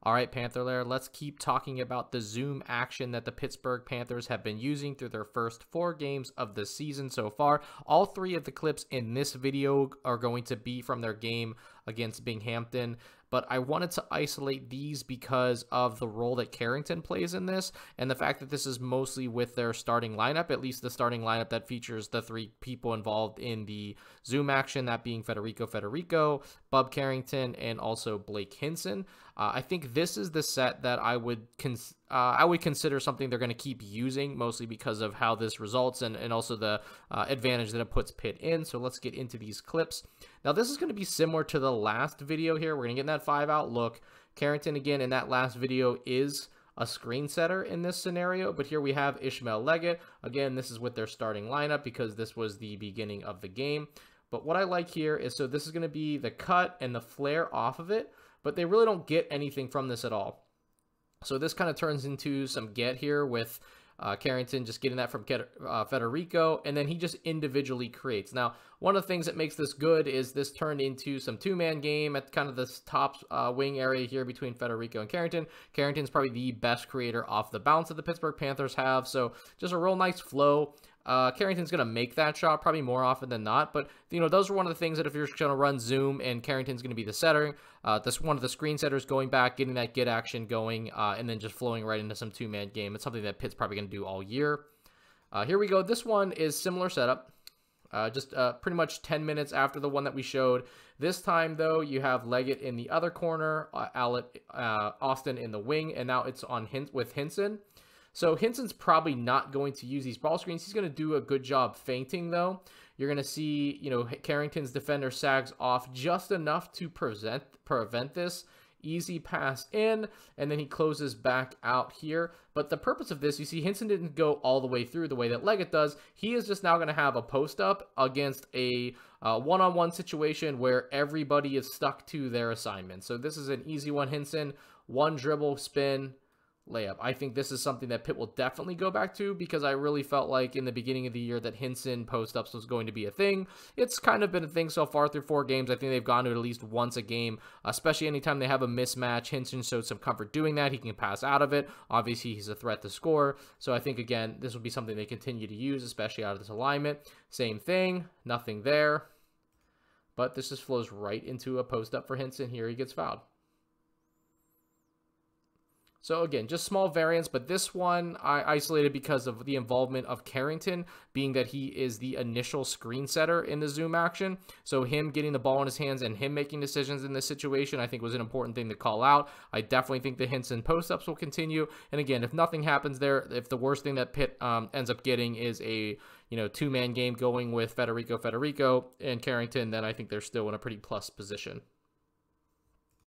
All right, Panther Lair, let's keep talking about the zoom action that the Pittsburgh Panthers have been using through their first 4 games of the season so far. All 3 of the clips in this video are going to be from their game against Binghamton, but I wanted to isolate these because of the role that Carrington plays in this, and the fact that this is mostly with their starting lineup, at least the starting lineup that features the 3 people involved in the zoom action, that being Federico, Bub Carrington, and also Blake Hinson. I think this is the set that I would consider something they're going to keep using, mostly because of how this results and also the advantage that it puts Pitt in. So let's get into these clips. Now, this is going to be similar to the last video here. We're going to get in that 5-out look. Carrington, again, in that last video is a screen setter in this scenario, but here we have Ishmael Leggett. Again, this is with their starting lineup because this was the beginning of the game. But what I like here is, so this is going to be the cut and the flare off of it, but they really don't get anything from this at all. So this kind of turns into some get here with Carrington just getting that from Federico, and then he just individually creates. Now, one of the things that makes this good is this turned into some 2-man game at kind of this top wing area here between Federico and Carrington. Carrington's probably the best creator off the bounce that the Pittsburgh Panthers have, so just a real nice flow. Carrington's going to make that shot probably more often than not, but, you know, those are one of the things that if you're going to run zoom and Carrington's going to be the setter, this one of the screen setters going back, getting that get action going, and then just flowing right into some 2-man game. It's something that Pitt's probably going to do all year. Here we go. This one is similar setup, just pretty much 10 minutes after the one that we showed. This time, though, you have Leggett in the other corner, Austin in the wing, and now it's on with Hinson. So Hinson's probably not going to use these ball screens. He's going to do a good job feinting, though. You're going to see, you know, Carrington's defender sags off just enough to prevent this. Easy pass in, and then he closes back out here. But the purpose of this, you see Hinson didn't go all the way through the way that Leggett does. He is just now going to have a post-up against a one-on-one situation where everybody is stuck to their assignment. So this is an easy one, Hinson. One dribble, spin, layup. I think this is something that Pitt will definitely go back to because I really felt like in the beginning of the year that Hinson post-ups was going to be a thing. It's kind of been a thing so far through 4 games. I think they've gone to it at least once a game, especially anytime they have a mismatch. Hinson showed some comfort doing that. He can pass out of it. Obviously, he's a threat to score. So I think, again, this will be something they continue to use, especially out of this alignment. Same thing. Nothing there. But this just flows right into a post-up for Hinson. Here he gets fouled. So again, just small variants, but this one I isolated because of the involvement of Carrington, being that he is the initial screen setter in the zoom action. So him getting the ball in his hands and him making decisions in this situation, I think was an important thing to call out. I definitely think the Hinson post-ups will continue. And again, if nothing happens there, if the worst thing that Pitt ends up getting is a 2-man game going with Federico and Carrington, then I think they're still in a pretty plus position.